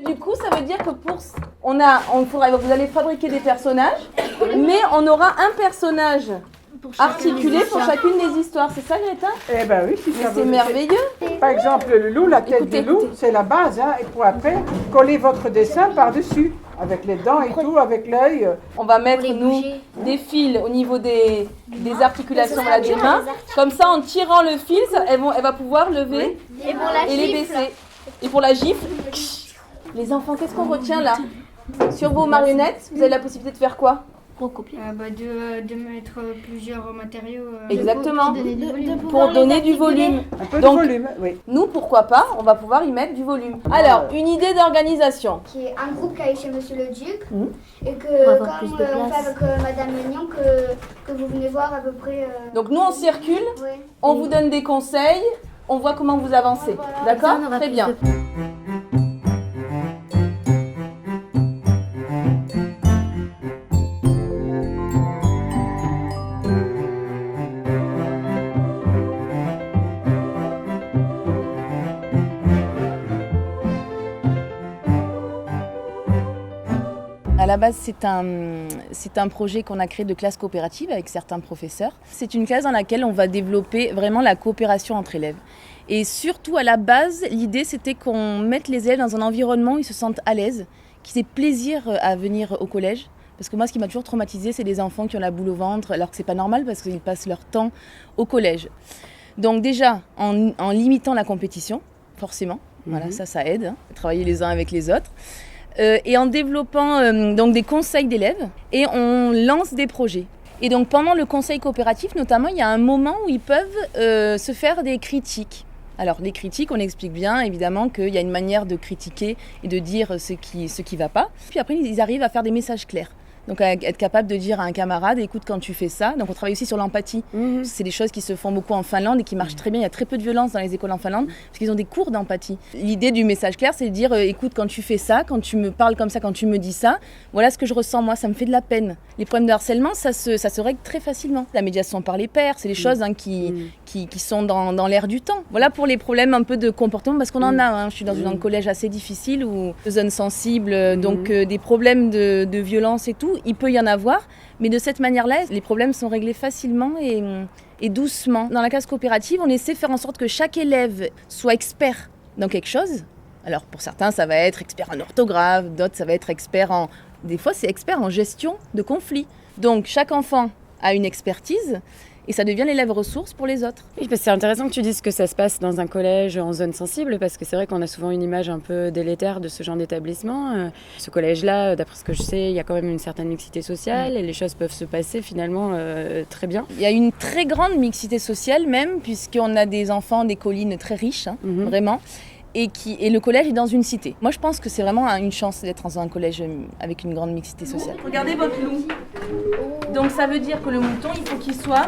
Du coup, ça veut dire que vous allez fabriquer des personnages, mais on aura un personnage articulé pour chacune des histoires. C'est ça, Greta? Eh ben oui, si Mais ça c'est veut- merveilleux. Par exemple, le loup, la tête Écoutez, du loup, écoutez. c'est la base. Hein, et pour après, coller votre dessin par-dessus, avec les dents et tout, avec l'œil. On va mettre, les nous, bouger. des fils au niveau des articulations des mains. Comme ça, en tirant le fil, elle va pouvoir lever Et pour la et les gifle, baisser. Et pour la gifle, les enfants, qu'est-ce qu'on retient là? Sur vos marionnettes, vous avez la possibilité de faire quoi? recopier. De mettre plusieurs matériaux. Exactement. De Pour donner du volume. Un peu Donc, de volume, oui. Nous, pourquoi pas, on va pouvoir y mettre du volume. Alors, une idée d'organisation. Qui est un groupe qui est chez Monsieur le Duc et On va que avoir comme plus de on fait place. avec Madame Mignon que vous venez voir à peu près. Donc nous, on circule, Ouais. on vous donne des conseils, on voit comment vous avancez. D'accord? On aura Très plus bien. de- À la base, c'est un projet qu'on a créé de classe coopérative avec certains professeurs. C'est une classe dans laquelle on va développer vraiment la coopération entre élèves. Et surtout, à la base, l'idée, c'était qu'on mette les élèves dans un environnement où ils se sentent à l'aise, qu'ils aient plaisir à venir au collège. Parce que moi, ce qui m'a toujours traumatisée, c'est les enfants qui ont la boule au ventre, alors que c'est pas normal parce qu'ils passent leur temps au collège. Donc déjà, en limitant la compétition, forcément, voilà, ça aide, hein, travailler les uns avec les autres. Et en développant donc des conseils d'élèves et on lance des projets. Et donc pendant le conseil coopératif notamment, il y a un moment où ils peuvent se faire des critiques. Alors les critiques, on explique bien évidemment qu'il y a une manière de critiquer et de dire ce qui va pas. Puis après, ils arrivent à faire des messages clairs. Donc à être capable de dire à un camarade, écoute, quand tu fais ça, donc on travaille aussi sur l'empathie. C'est des choses qui se font beaucoup en Finlande et qui marchent très bien. Il y a très peu de violence dans les écoles en Finlande parce qu'ils ont des cours d'empathie. L'idée du message clair, c'est de dire, écoute, quand tu fais ça, quand tu me parles comme ça, quand tu me dis ça, voilà ce que je ressens moi, ça me fait de la peine. Les problèmes de harcèlement, ça se règle très facilement. La médiation par les pairs, c'est des choses qui sont dans l'air du temps. Voilà pour les problèmes un peu de comportement, parce qu'on en a. Hein. Je suis dans un collège assez difficile, où zone sensible, donc des problèmes de violence et tout, il peut y en avoir, mais de cette manière-là, les problèmes sont réglés facilement et doucement. Dans la classe coopérative, on essaie de faire en sorte que chaque élève soit expert dans quelque chose. Alors pour certains, ça va être expert en orthographe, d'autres, ça va être expert en... Des fois, c'est expert en gestion de conflits. Donc chaque enfant a une expertise et ça devient l'élève ressource pour les autres. Oui, parce que c'est intéressant que tu dises que ça se passe dans un collège en zone sensible, parce que c'est vrai qu'on a souvent une image un peu délétère de ce genre d'établissement. Ce collège-là, d'après ce que je sais, il y a quand même une certaine mixité sociale et les choses peuvent se passer finalement très bien. Il y a une très grande mixité sociale même, puisqu'on a des enfants des collines très riches, hein, vraiment. Et le collège est dans une cité. Moi, je pense que c'est vraiment une chance d'être dans un collège avec une grande mixité sociale. Regardez votre loup. Donc ça veut dire que le mouton, il faut qu'il soit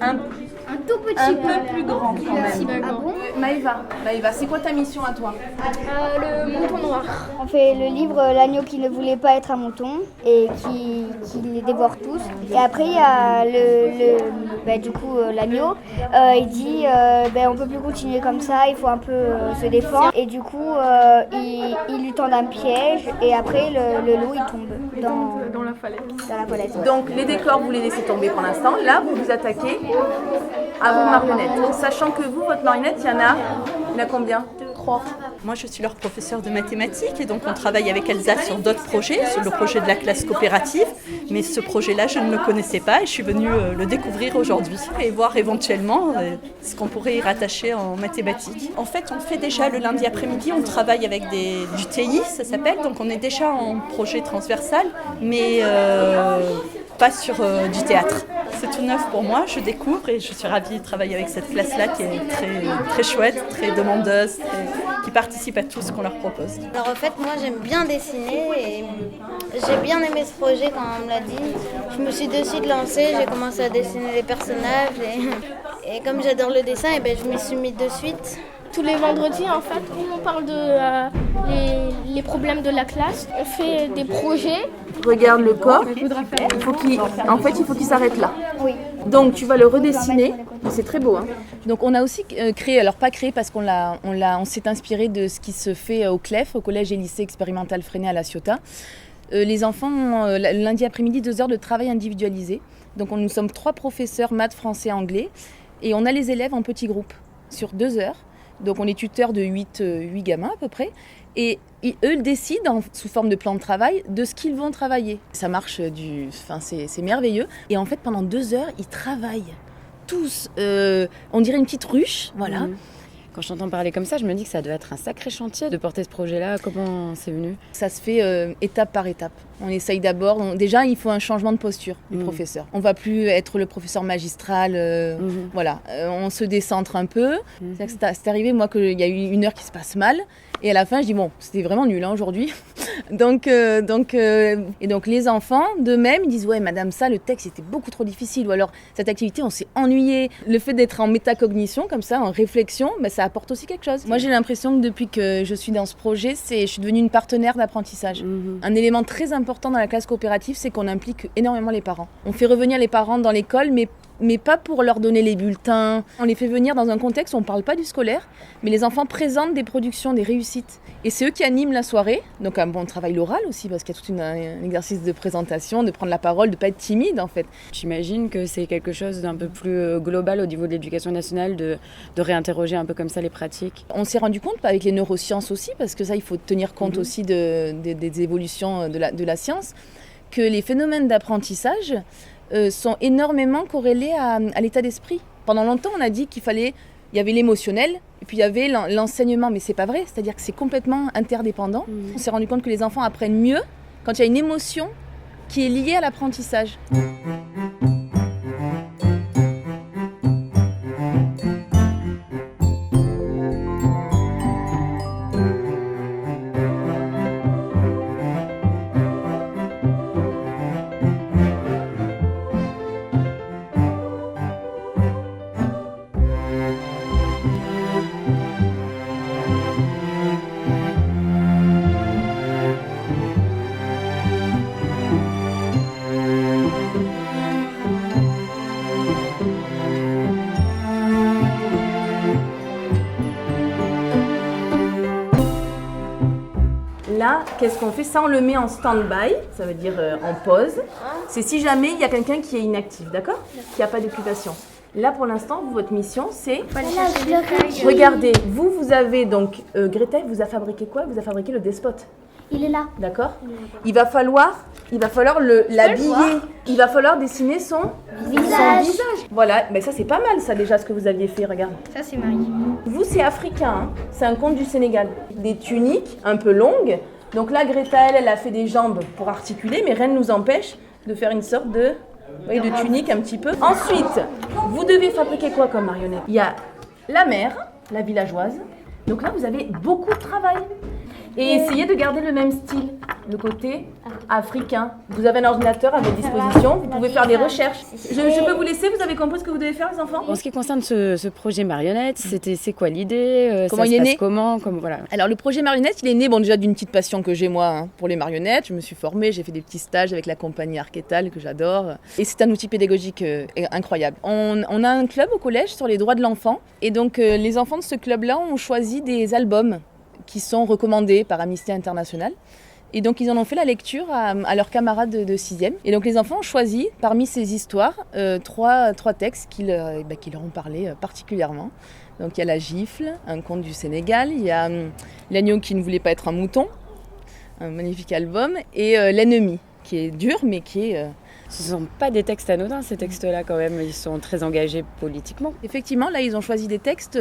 un tout petit peu plus grand quand même. Ah bon? Maëva, c'est quoi ta mission à toi? Le mouton noir. On fait le livre L'agneau qui ne voulait pas être un mouton et qui les dévore tous. Et après il y a l'agneau. Il dit on peut plus continuer comme ça, il faut un peu se défendre. Et du coup il lui tend un piège et après le loup il tombe Dans la falaise. dans la falaise. Donc les décors, vous les laissez tomber pour l'instant. Là, vous vous attaquez à vos marionnettes. Sachant que vous, votre marionnette, il y en a combien? 3. Moi, je suis leur professeure de mathématiques et donc on travaille avec Elsa sur d'autres projets, sur le projet de la classe coopérative. Mais ce projet-là, je ne le connaissais pas et je suis venue le découvrir aujourd'hui et voir éventuellement ce qu'on pourrait y rattacher en mathématiques. En fait, on fait déjà le lundi après-midi, on travaille avec du TI, ça s'appelle, donc on est déjà en projet transversal, mais pas sur du théâtre. C'est tout neuf pour moi, je découvre et je suis ravie de travailler avec cette classe-là qui est très, très chouette, très demandeuse, qui participe à tout ce qu'on leur propose. Alors en fait, moi j'aime bien dessiner et j'ai bien aimé ce projet quand on me l'a dit. Je me suis de suite lancée, j'ai commencé à dessiner les personnages et comme j'adore le dessin, je m'y suis mis de suite. tous les vendredis, en fait, où on parle de les problèmes de la classe. On fait des projets. Regarde le corps. Il faut qu'il s'arrête là. Oui. Donc tu vas le redessiner. C'est très beau. Hein. Donc on a aussi créé, alors pas créé parce on s'est inspiré de ce qui se fait au CLEF, au Collège et Lycée Expérimental Freinet à La Ciotat. Les enfants ont lundi après-midi 2 heures de travail individualisé. Donc nous sommes 3 professeurs maths, français, anglais et on a les élèves en petits groupes sur 2 heures. Donc on est tuteur de 8 gamins à peu près et eux décident sous forme de plan de travail de ce qu'ils vont travailler. Ça marche, c'est merveilleux. Et en fait pendant 2 heures ils travaillent tous, on dirait une petite ruche, voilà. Mmh. Quand je t'entends parler comme ça, je me dis que ça doit être un sacré chantier de porter ce projet-là. Comment c'est venu ? Ça se fait étape par étape. On essaye d'abord. Déjà, il faut un changement de posture du professeur. On ne va plus être le professeur magistral. Voilà. On se décentre un peu. C'est arrivé, moi, qu'il y a eu 1 heure qui se passe mal. Et à la fin, je dis, bon, c'était vraiment nul aujourd'hui. donc, les enfants, d'eux-mêmes, ils disent, ouais, madame, ça, le texte était beaucoup trop difficile. Ou alors, cette activité, on s'est ennuyé. Le fait d'être en métacognition, comme ça, en réflexion, ça apporte aussi quelque chose. Moi, j'ai l'impression que depuis que je suis dans ce projet, je suis devenue une partenaire d'apprentissage. Un élément très important dans la classe coopérative, c'est qu'on implique énormément les parents. On fait revenir les parents dans l'école, mais pas pour leur donner les bulletins. On les fait venir dans un contexte où on ne parle pas du scolaire, mais les enfants présentent des productions, des réussites. Et c'est eux qui animent la soirée. Donc un bon travail l'oral aussi, parce qu'il y a tout un exercice de présentation, de prendre la parole, de ne pas être timide en fait. J'imagine que c'est quelque chose d'un peu plus global au niveau de l'éducation nationale, de réinterroger un peu comme ça les pratiques. On s'est rendu compte, avec les neurosciences aussi, parce que ça il faut tenir compte aussi des évolutions de la science, que les phénomènes d'apprentissage sont énormément corrélés à l'état d'esprit. Pendant longtemps, on a dit il y avait l'émotionnel et puis il y avait l'enseignement, mais c'est pas vrai, c'est-à-dire que c'est complètement interdépendant. On s'est rendu compte que les enfants apprennent mieux quand il y a une émotion qui est liée à l'apprentissage. Là, qu'est-ce qu'on fait ? Ça, on le met en stand-by, ça veut dire en pause. C'est si jamais il y a quelqu'un qui est inactif, d'accord ? Qui n'a pas d'occupation. Là, pour l'instant, votre mission, c'est... Regardez, vous avez donc... Greta, vous a fabriqué quoi ? Vous a fabriqué le despote. Il est là. D'accord ? Il va falloir l'habiller. Il va falloir dessiner son visage. Voilà, mais ça, c'est pas mal, ça, déjà, ce que vous aviez fait, regarde. Ça, c'est Marie. Vous, c'est africain, hein. C'est un conte du Sénégal. Des tuniques un peu longues. Donc là, Greta, elle a fait des jambes pour articuler, mais rien ne nous empêche de faire une sorte de tunique un petit peu. Ensuite, vous devez fabriquer quoi comme marionnette ? Il y a la mère, la villageoise. Donc là, vous avez beaucoup de travail. Et essayez de garder le même style, le côté africain. Vous avez un ordinateur à votre disposition, vous pouvez faire des recherches. Je peux vous laisser, vous avez compris ce que vous devez faire, les enfants ? En ce qui concerne ce projet marionnette, c'est quoi l'idée ? Comment il est né ? Voilà. Alors le projet marionnette, il est né déjà d'une petite passion que j'ai moi pour les marionnettes. Je me suis formée, j'ai fait des petits stages avec la compagnie Arquetal que j'adore. Et c'est un outil pédagogique incroyable. On a un club au collège sur les droits de l'enfant. Et donc les enfants de ce club-là ont choisi des albums qui sont recommandés par Amnesty International. Et donc, ils en ont fait la lecture à leurs camarades de 6e. Et donc, les enfants ont choisi, parmi ces histoires, trois textes qui leur ont parlé particulièrement. Donc, il y a La Gifle, un conte du Sénégal. Il y a L'agneau qui ne voulait pas être un mouton, un magnifique album. Et L'ennemi, qui est dur, mais qui est... Ce ne sont pas des textes anodins, ces textes-là, quand même. Ils sont très engagés politiquement. Effectivement, là, ils ont choisi des textes...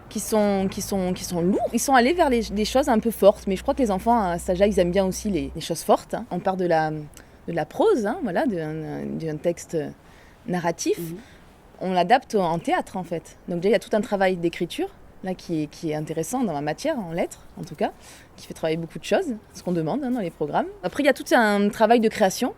qui sont lourds. Ils sont allés vers des choses un peu fortes, mais je crois que les enfants à cet âge-là, ils aiment bien aussi les choses fortes. Hein. On part de la prose, hein, voilà, d'un texte narratif. On l'adapte en théâtre, en fait. Donc déjà, il y a tout un travail d'écriture, là, qui est intéressant dans ma matière, en lettres, en tout cas, qui fait travailler beaucoup de choses, ce qu'on demande dans les programmes. Après, il y a tout un travail de création,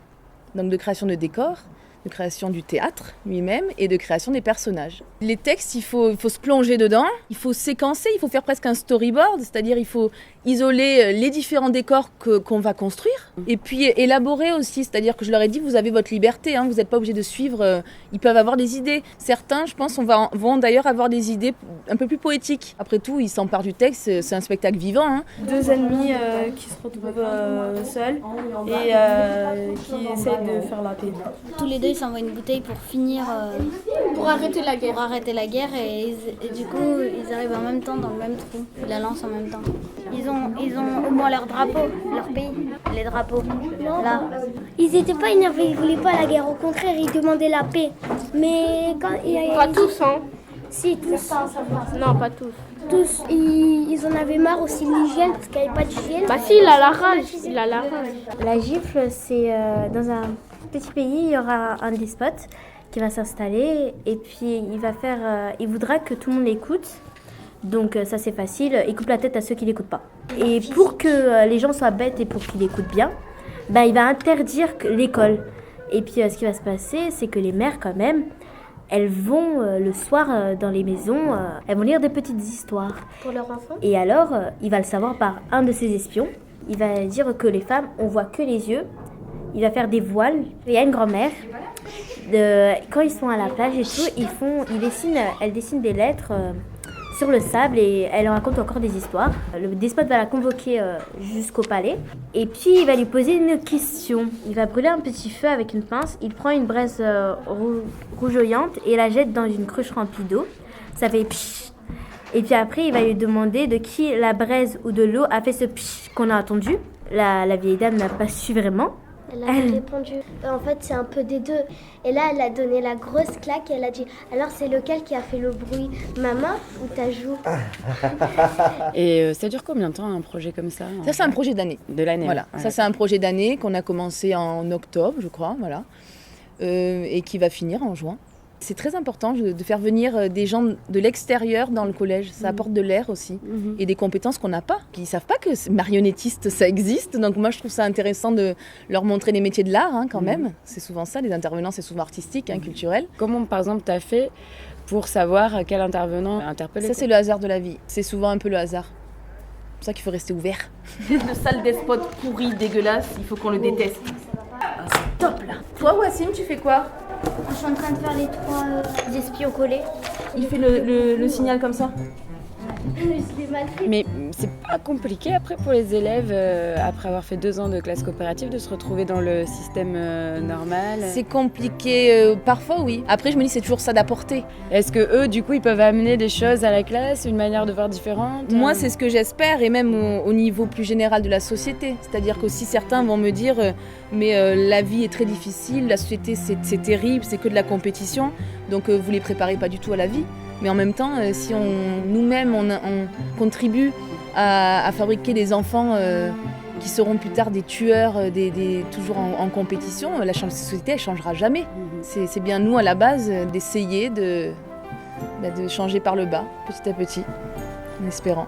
donc de création de décors, de création du théâtre lui-même et de création des personnages. Les textes, il faut se plonger dedans, il faut séquencer, il faut faire presque un storyboard, c'est-à-dire il faut isoler les différents décors qu'on va construire et puis élaborer aussi, c'est-à-dire que je leur ai dit vous avez votre liberté, vous n'êtes pas obligé de suivre, ils peuvent avoir des idées. Certains, je pense, vont d'ailleurs avoir des idées un peu plus poétiques. Après tout, ils s'emparent du texte, c'est un spectacle vivant. 2 ennemis qui se retrouvent seuls et qui essayent de faire la paix. Tous les deux, ils s'envoient une bouteille pour finir... Pour arrêter la guerre. Pour arrêter la guerre et du coup, ils arrivent en même temps dans le même trou. Ils la lancent en même temps. Ils ont au moins leur drapeau, leur pays, les drapeaux. Là. Ils n'étaient pas énervés, ils voulaient pas la guerre. Au contraire, ils demandaient la paix. Mais quand Pas tous, hein. Si, tous. Non, pas tous. Tous. Ils en avaient marre aussi de l'hygiène parce qu'il n'y avait pas d'hygiène. Bah si, il a la rage. Il a la rage. La gifle, c'est dans un petit pays, il y aura un despote qui va s'installer et puis il voudra que tout le monde l'écoute. Donc ça c'est facile, il coupe la tête à ceux qui l'écoutent pas. Et pour que les gens soient bêtes et pour qu'ils l'écoutent bien, il va interdire l'école. Et puis ce qui va se passer, c'est que les mères quand même, elles vont le soir dans les maisons, elles vont lire des petites histoires. Pour leurs enfants. Et alors, il va le savoir par un de ses espions. Il va dire que les femmes, on voit que les yeux. Il va faire des voiles. Il y a une grand-mère. Quand ils sont à la plage et tout, elle dessine des lettres sur le sable et elle raconte encore des histoires. Le despote va la convoquer jusqu'au palais et puis il va lui poser une question. Il va brûler un petit feu avec une pince. Il prend une braise rougeoyante et la jette dans une cruche remplie d'eau. Ça fait psh. Et puis après, il va lui demander de qui la braise ou de l'eau a fait ce psh qu'on a entendu. La vieille dame n'a pas su vraiment. Elle a répondu, en fait c'est un peu des deux. Et là elle a donné la grosse claque et elle a dit, alors c'est lequel qui a fait le bruit, ma main ou ta joue? Et ça dure combien de temps un projet comme ça? Ça c'est un projet d'année. De l'année. Voilà, ouais. Ça c'est un projet d'année qu'on a commencé en octobre je crois, voilà, et qui va finir en juin. C'est très important de faire venir des gens de l'extérieur dans le collège. Ça apporte de l'air aussi et des compétences qu'on n'a pas. Ils ne savent pas que marionnettiste, ça existe. Donc moi, je trouve ça intéressant de leur montrer les métiers de l'art quand même. C'est souvent ça, les intervenants, c'est souvent artistique, culturel. Comment, par exemple, tu as fait pour savoir quel intervenant interpeller? Ça, c'est le hasard de la vie. C'est souvent un peu le hasard. C'est pour ça qu'il faut rester ouvert. Le sale despote pourri, dégueulasse, il faut qu'on le déteste. Ah, c'est top là. Toi, Wassim, tu fais quoi? Je suis en train de faire les 3 espions collés. Il fait le signal comme ça? Mais c'est pas compliqué après pour les élèves, après avoir fait 2 ans de classe coopérative, de se retrouver dans le système normal? C'est compliqué, parfois oui. Après je me dis c'est toujours ça d'apporter. Est-ce que eux du coup ils peuvent amener des choses à la classe, une manière de voir différente? Moi c'est ce que j'espère et même au niveau plus général de la société. C'est-à-dire qu'aussi certains vont me dire mais la vie est très difficile, la société c'est terrible, c'est que de la compétition, donc vous les préparez pas du tout à la vie. Mais en même temps, si nous-mêmes on contribue à fabriquer des enfants qui seront plus tard des tueurs, toujours en compétition, la société elle changera jamais. C'est bien nous à la base d'essayer de changer par le bas, petit à petit, en espérant.